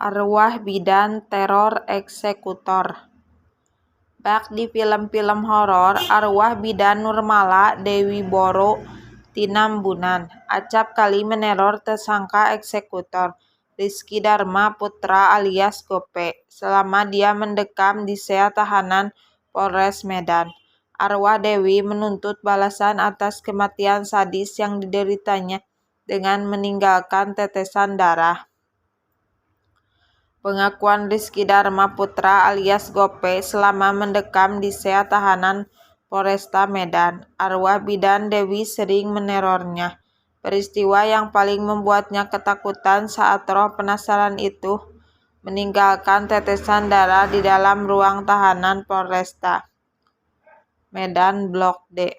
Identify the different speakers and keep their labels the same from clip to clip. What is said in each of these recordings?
Speaker 1: Arwah bidan teror eksekutor. Bak di film-film horor, arwah bidan Nurmala Dewi Boro tinambunan. Acap kali meneror tersangka eksekutor Rizky Dharma Putra alias Gope selama dia mendekam di sel tahanan Polres Medan. Arwah Dewi menuntut balasan atas kematian sadis yang dideritanya dengan meninggalkan tetesan darah. Pengakuan Rizky Dharma Putra alias Gope selama mendekam di sel tahanan Polresta Medan. Arwah bidan Dewi sering menerornya. Peristiwa yang paling membuatnya ketakutan saat roh penasaran itu meninggalkan tetesan darah di dalam ruang tahanan Polresta Medan Blok D.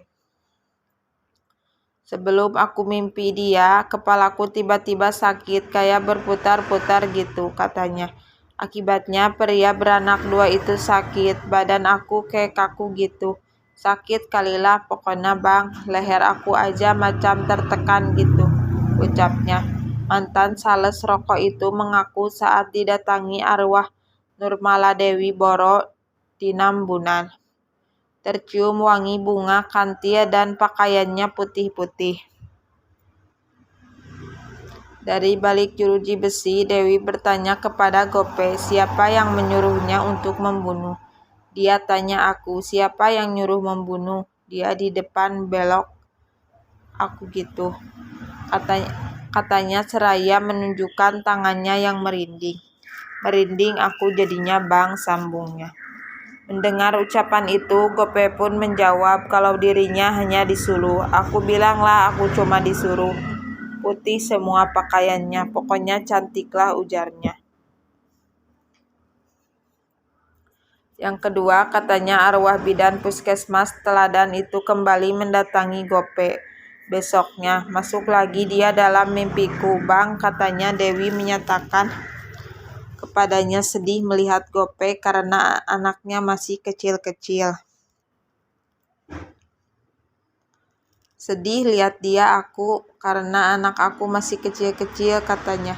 Speaker 1: Sebelum aku mimpi dia, kepalaku tiba-tiba sakit kayak berputar-putar gitu, katanya. Akibatnya pria beranak dua itu sakit, badan aku kayak kaku gitu. Sakit kalilah pokoknya bang, leher aku aja macam tertekan gitu, ucapnya. Mantan sales rokok itu mengaku saat didatangi arwah Nurmala Dewi Boro tinambunan. Tercium wangi bunga kantil dan pakaiannya putih-putih. Dari balik jeruji besi, Dewi bertanya kepada Gope siapa yang menyuruhnya untuk membunuh. Dia tanya aku, siapa yang nyuruh membunuh? Dia di depan belok aku gitu. Katanya seraya menunjukkan tangannya yang merinding. Merinding aku jadinya bang, sambungnya. Mendengar ucapan itu, Gope pun menjawab kalau dirinya hanya disuruh. Aku bilanglah aku cuma disuruh. Putih semua pakaiannya, pokoknya cantiklah, ujarnya. Yang kedua, katanya arwah bidan puskesmas teladan itu kembali mendatangi Gope. Besoknya, masuk lagi dia dalam mimpiku. Bang, katanya Dewi menyatakan kepadanya sedih melihat Gope karena anaknya masih kecil-kecil. Sedih lihat dia aku karena anak aku masih kecil-kecil, katanya.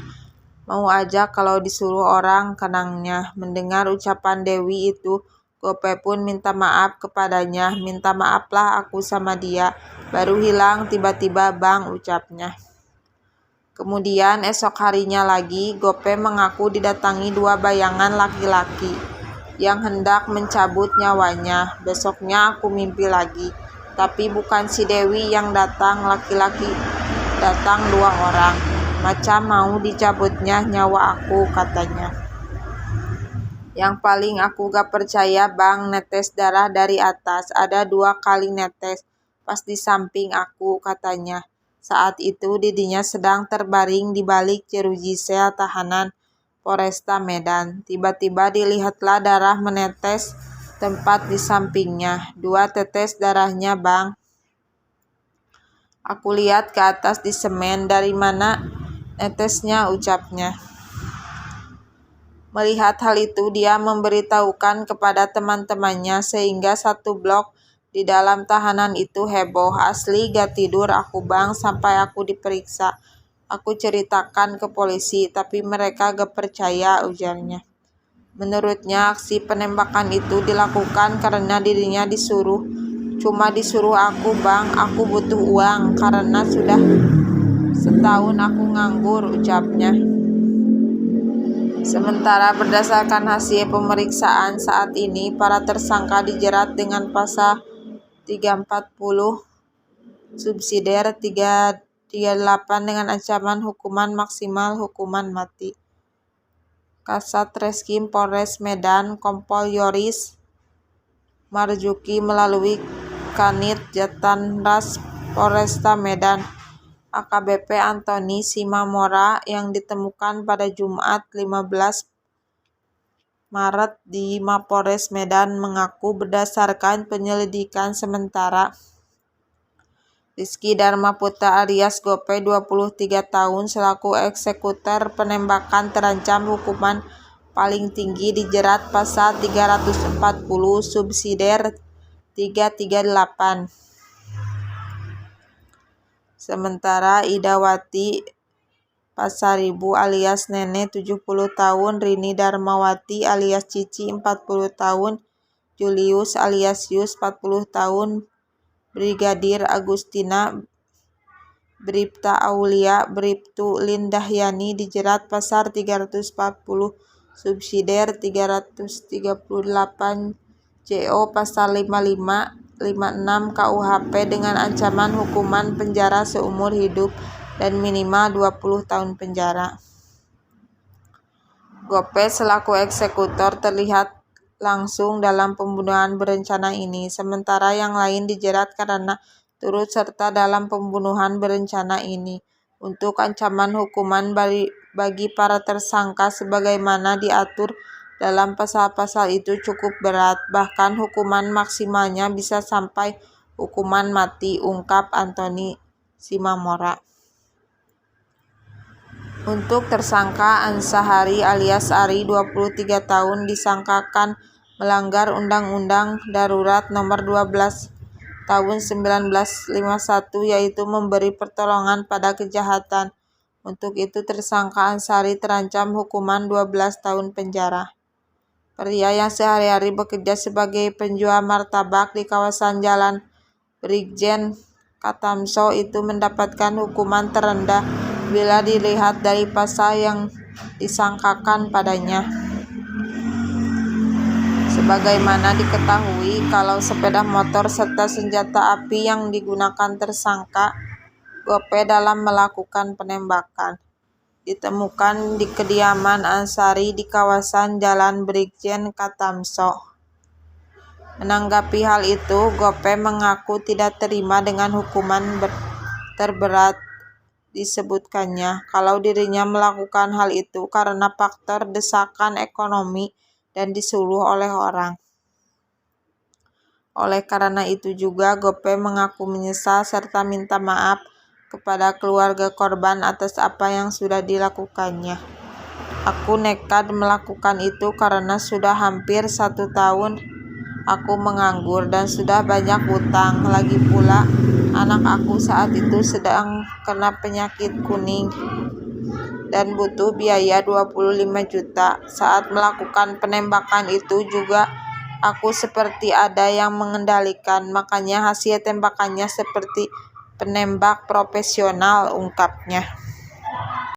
Speaker 1: Mau aja kalau disuruh orang, kenangnya. Mendengar ucapan Dewi itu, Gope pun minta maaf kepadanya. Minta maaflah aku sama dia. Baru hilang tiba-tiba bang, ucapnya. Kemudian esok harinya lagi, Gope mengaku didatangi dua bayangan laki-laki yang hendak mencabut nyawanya. Besoknya aku mimpi lagi, tapi bukan si Dewi yang datang, laki-laki datang dua orang, macam mau dicabutnya nyawa aku, katanya. Yang paling aku gak percaya bang, netes darah dari atas, ada 2 kali netes, pas di samping aku, katanya. Saat itu dirinya sedang terbaring di balik jeruji sel tahanan Polresta Medan. Tiba-tiba dilihatlah darah menetes tempat di sampingnya. 2 tetes darahnya bang. Aku lihat ke atas di semen, dari mana netesnya, ucapnya. Melihat hal itu, dia memberitahukan kepada teman-temannya sehingga satu blok di dalam tahanan itu heboh. Asli gak tidur aku bang sampai aku diperiksa. Aku ceritakan ke polisi, tapi mereka gak percaya, ujarnya. Menurutnya aksi penembakan itu dilakukan karena dirinya disuruh. Cuma disuruh aku bang, aku butuh uang karena sudah setahun aku nganggur, ucapnya. Sementara berdasarkan hasil pemeriksaan saat ini, para tersangka dijerat dengan pasal 340 subsidiar 338 dengan ancaman hukuman maksimal hukuman mati. Kasat Reskrim Polres Medan Kompol Yoris Marjuki melalui Kanit Jatanras Polresta Medan AKBP Antoni Simamora yang ditemukan pada Jumat 15 Maret di Mapolres Medan mengaku berdasarkan penyelidikan sementara Rizky Dharma Putra alias Gope 23 tahun selaku eksekutor penembakan terancam hukuman paling tinggi dijerat pasal 340 subsidiar 338. Sementara Idawati Pasaribu alias Nene 70 tahun, Rini Darmawati alias Cici 40 tahun, Julius alias Yus 40 tahun, Brigadir Agustina Bribta Aulia Bribtu Lindahyani dijerat pasal 340, subsidiar 338 JO pasal 55, 56 KUHP dengan ancaman hukuman penjara seumur hidup dan minimal 20 tahun penjara. Gope selaku eksekutor terlihat langsung dalam pembunuhan berencana ini, sementara yang lain dijerat karena turut serta dalam pembunuhan berencana ini. Untuk ancaman hukuman bagi para tersangka sebagaimana diatur dalam pasal-pasal itu cukup berat, bahkan hukuman maksimalnya bisa sampai hukuman mati, ungkap Antoni Simamora. Untuk tersangka Ansahari alias Ari 23 tahun disangkakan melanggar Undang-Undang Darurat Nomor 12 Tahun 1951 yaitu memberi pertolongan pada kejahatan. Untuk itu tersangka Ansari terancam hukuman 12 tahun penjara. Pria yang sehari-hari bekerja sebagai penjual martabak di kawasan Jalan Brigjen Katamso itu mendapatkan hukuman terendah bila dilihat dari pasal yang disangkakan padanya. Sebagaimana diketahui, kalau sepeda motor serta senjata api yang digunakan tersangka Gope dalam melakukan penembakan ditemukan di kediaman Ansari di kawasan Jalan Brigjen Katamso. Menanggapi hal itu, Gope mengaku tidak terima dengan hukuman terberat disebutkannya kalau dirinya melakukan hal itu karena faktor desakan ekonomi dan disuruh oleh orang. Oleh karena itu juga Gope mengaku menyesal serta minta maaf kepada keluarga korban atas apa yang sudah dilakukannya. Aku nekat melakukan itu karena sudah hampir 1 tahun aku menganggur dan sudah banyak hutang. Lagi pula anak aku saat itu sedang kena penyakit kuning dan butuh biaya 25 juta. Saat melakukan penembakan itu juga aku seperti ada yang mengendalikan, makanya hasil tembakannya seperti penembak profesional, ungkapnya.